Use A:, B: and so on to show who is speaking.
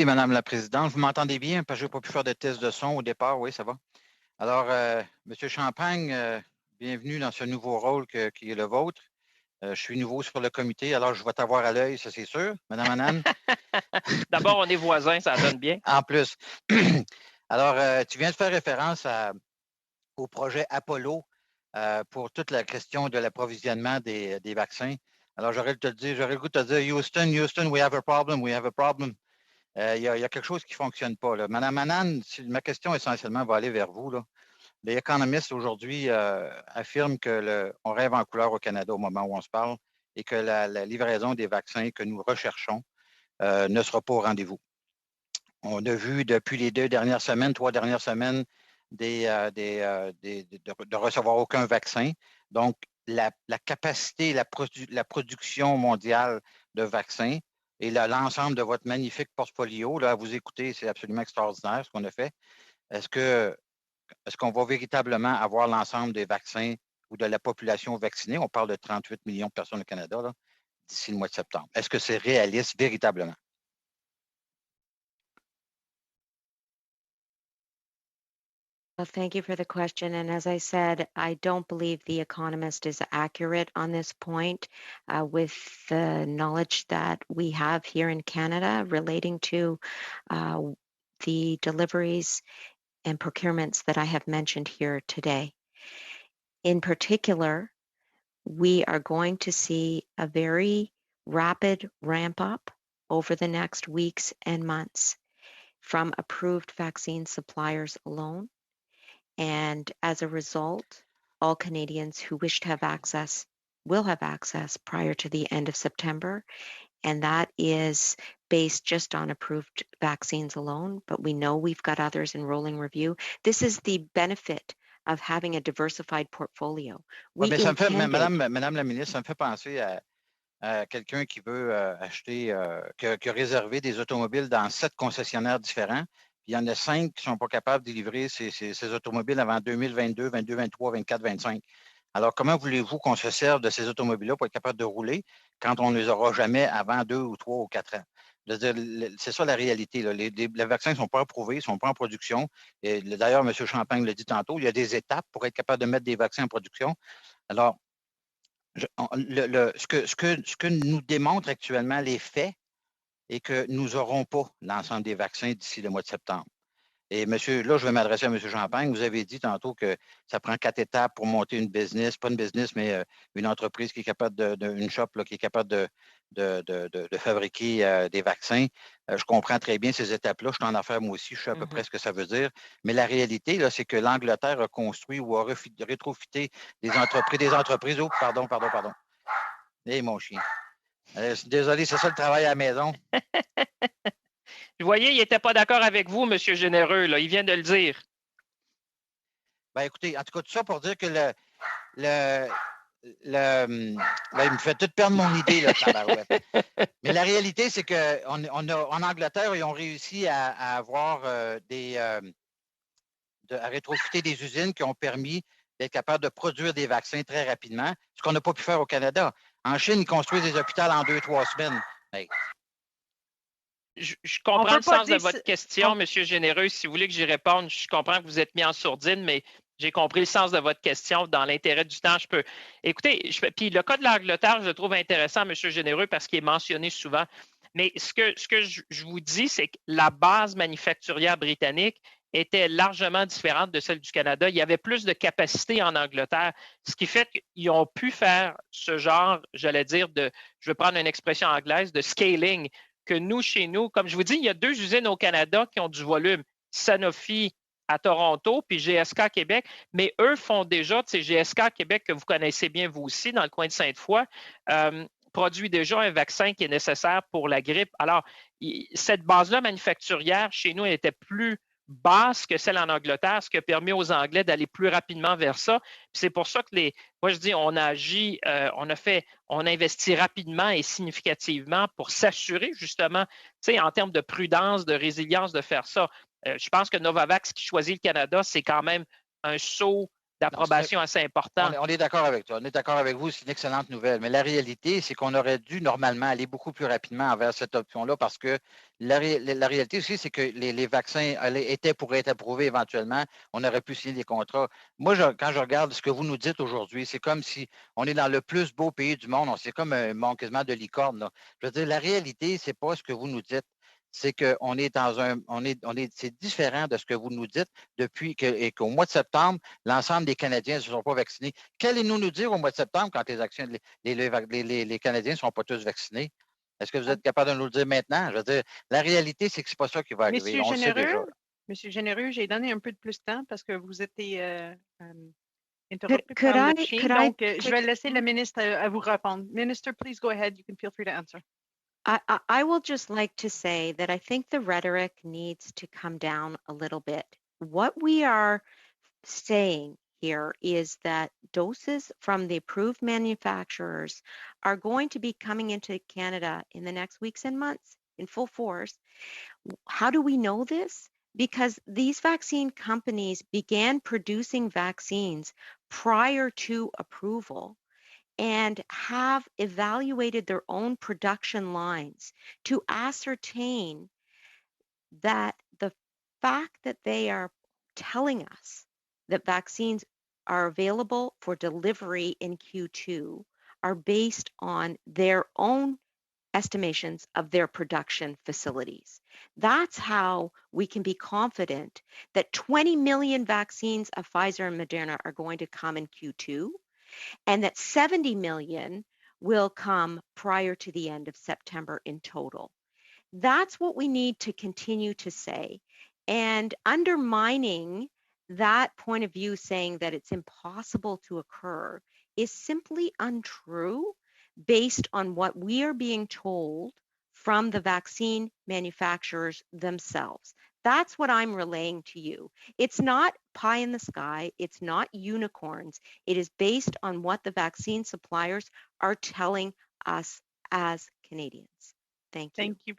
A: Oui, Madame la Présidente, vous m'entendez bien parce que je n'ai pas pu faire de test de son au départ. Oui, ça va. Alors, Monsieur Champagne, bienvenue dans ce nouveau rôle qui est le vôtre. Je suis nouveau sur le comité, alors je vais t'avoir à l'œil, ça c'est sûr. Madame Annan,
B: D'abord, on est voisins, ça donne bien.
A: en plus. Alors, tu viens de faire référence au projet Apollo pour toute la question de l'approvisionnement des vaccins. Alors, j'aurais le goût de te dire, Houston, Houston, we have a problem, we have a problem. Il y a quelque chose qui ne fonctionne pas. Là. Madame Annan, ma question essentiellement va aller vers vous. Là. Les économistes aujourd'hui affirment on rêve en couleur au Canada au moment où on se parle et que la livraison des vaccins que nous recherchons ne sera pas au rendez-vous. On a vu depuis les 3 dernières semaines, de recevoir aucun vaccin. Donc, la capacité, la production mondiale de vaccins et l'ensemble de votre magnifique portfolio, là, à vous écouter, c'est absolument extraordinaire ce qu'on a fait. Est-ce qu'on va véritablement avoir l'ensemble des vaccins ou de la population vaccinée? On parle de 38 millions de personnes au Canada d'ici le mois de septembre. Est-ce que c'est réaliste véritablement?
C: Well, thank you for the question. And as I said, I don't believe The Economist is accurate on this point with the knowledge that we have here in Canada relating to uh, the deliveries and procurements that I have mentioned here today. In particular, we are going to see a very rapid ramp up over the next weeks and months from approved vaccine suppliers alone. And as a result, all Canadians who wish to have access will have access prior to the end of September. And that is based just on approved vaccines alone, but we know we've got others in rolling review. This is the benefit of having a diversified portfolio.
A: Mais Madame la ministre, ça me fait penser à quelqu'un qui veut acheter, qui a réservé des automobiles dans 7 concessionnaires différents. Puis il y en a 5 qui ne sont pas capables de livrer ces automobiles avant 2022, 22, 23, 24, 25. Alors, comment voulez-vous qu'on se serve de ces automobiles-là pour être capable de rouler quand on ne les aura jamais avant 2 ou 3 ou 4 ans? C'est ça la réalité. Là. Les vaccins ne sont pas approuvés, ils ne sont pas en production. D'ailleurs, M. Champagne l'a dit tantôt, il y a des étapes pour être capable de mettre des vaccins en production. Alors, ce que nous démontrent actuellement les faits est que nous n'aurons pas l'ensemble des vaccins d'ici le mois de septembre. Et monsieur, là, je vais m'adresser à M. Champagne. Vous avez dit tantôt que ça prend 4 étapes pour monter une business, pas une business, mais une entreprise qui est capable une shop là, qui est capable de fabriquer des vaccins. Je comprends très bien ces étapes-là. Je suis en affaires moi aussi, je sais à peu près ce que ça veut dire. Mais la réalité, là, c'est que l'Angleterre a construit ou a rétrofité des entreprises. Oh, pardon. Hé, mon chien. Désolé, c'est ça le travail à la maison.
B: Vous voyez, il n'était pas d'accord avec vous, M. Généreux, là. Il vient de le dire.
A: Ben écoutez, en tout cas, tout ça pour dire que là, il me fait tout perdre mon idée, là, tabarouette. Mais la réalité, c'est qu'en Angleterre, ils ont réussi à avoir à rétrofiter des usines qui ont permis d'être capable de produire des vaccins très rapidement, ce qu'on n'a pas pu faire au Canada. En Chine, ils construisent des hôpitaux en 2-3 semaines. Ben,
B: je comprends le sens de votre question, M. Généreux. Si vous voulez que j'y réponde, je comprends que vous êtes mis en sourdine, mais j'ai compris le sens de votre question. Dans l'intérêt du temps, je peux. Écoutez, puis le cas de l'Angleterre, je le trouve intéressant, M. Généreux, parce qu'il est mentionné souvent. Mais ce que je vous dis, c'est que la base manufacturière britannique était largement différente de celle du Canada. Il y avait plus de capacité en Angleterre, ce qui fait qu'ils ont pu faire ce genre, j'allais dire, je vais prendre une expression anglaise, de scaling, que nous, chez nous, comme je vous dis, il y a 2 usines au Canada qui ont du volume. Sanofi à Toronto, puis GSK Québec, mais eux font déjà, GSK Québec, que vous connaissez bien vous aussi, dans le coin de Sainte-Foy, produit déjà un vaccin qui est nécessaire pour la grippe. Alors, cette base-là manufacturière, chez nous, elle était plus basse que celle en Angleterre, ce qui a permis aux Anglais d'aller plus rapidement vers ça. C'est pour ça que moi je dis, on a agi, on a investi rapidement et significativement pour s'assurer justement, en termes de prudence, de résilience, de faire ça. Je pense que Novavax qui choisit le Canada, c'est quand même un saut d'approbation assez important.
A: On est d'accord avec toi. On est d'accord avec vous. C'est une excellente nouvelle. Mais la réalité, c'est qu'on aurait dû normalement aller beaucoup plus rapidement vers cette option-là parce que la réalité aussi, c'est que les vaccins pourraient être approuvés éventuellement. On aurait pu signer des contrats. Moi, quand je regarde ce que vous nous dites aujourd'hui, c'est comme si on est dans le plus beau pays du monde. C'est comme un monde quasiment de licorne, là. Je veux dire, la réalité, c'est pas ce que vous nous dites. C'est qu'on est c'est différent de ce que vous nous dites et qu'au mois de septembre, l'ensemble des Canadiens ne se sont pas vaccinés. Qu'allez-nous nous dire au mois de septembre quand les Canadiens ne sont pas tous vaccinés? Est-ce que vous êtes capable de nous le dire maintenant? Je veux dire, la réalité, c'est que ce n'est pas ça qui va arriver.
D: Monsieur
A: on
D: Généreux,
A: le sait déjà.
D: Monsieur Généreux, j'ai donné un peu de plus de temps parce que vous étiez interrompu par le chien. Donc, je vais laisser le ministre à vous répondre. Minister, please go ahead. You can feel free to answer.
C: I will just like to say that I think the rhetoric needs to come down a little bit. What we are saying here is that doses from the approved manufacturers are going to be coming into Canada in the next weeks and months in full force. How do we know this? Because these vaccine companies began producing vaccines prior to approval and have evaluated their own production lines to ascertain that the fact that they are telling us that vaccines are available for delivery in Q2 are based on their own estimations of their production facilities. That's how we can be confident that 20 million vaccines of Pfizer and Moderna are going to come in Q2 and that 70 million will come prior to the end of September in total. That's what we need to continue to say. And undermining that point of view, saying that it's impossible to occur, is simply untrue based on what we are being told from the vaccine manufacturers themselves. That's what I'm relaying to you. It's not pie in the sky. It's not unicorns. It is based on what the vaccine suppliers are telling us as Canadians. Thank you.
D: Thank you.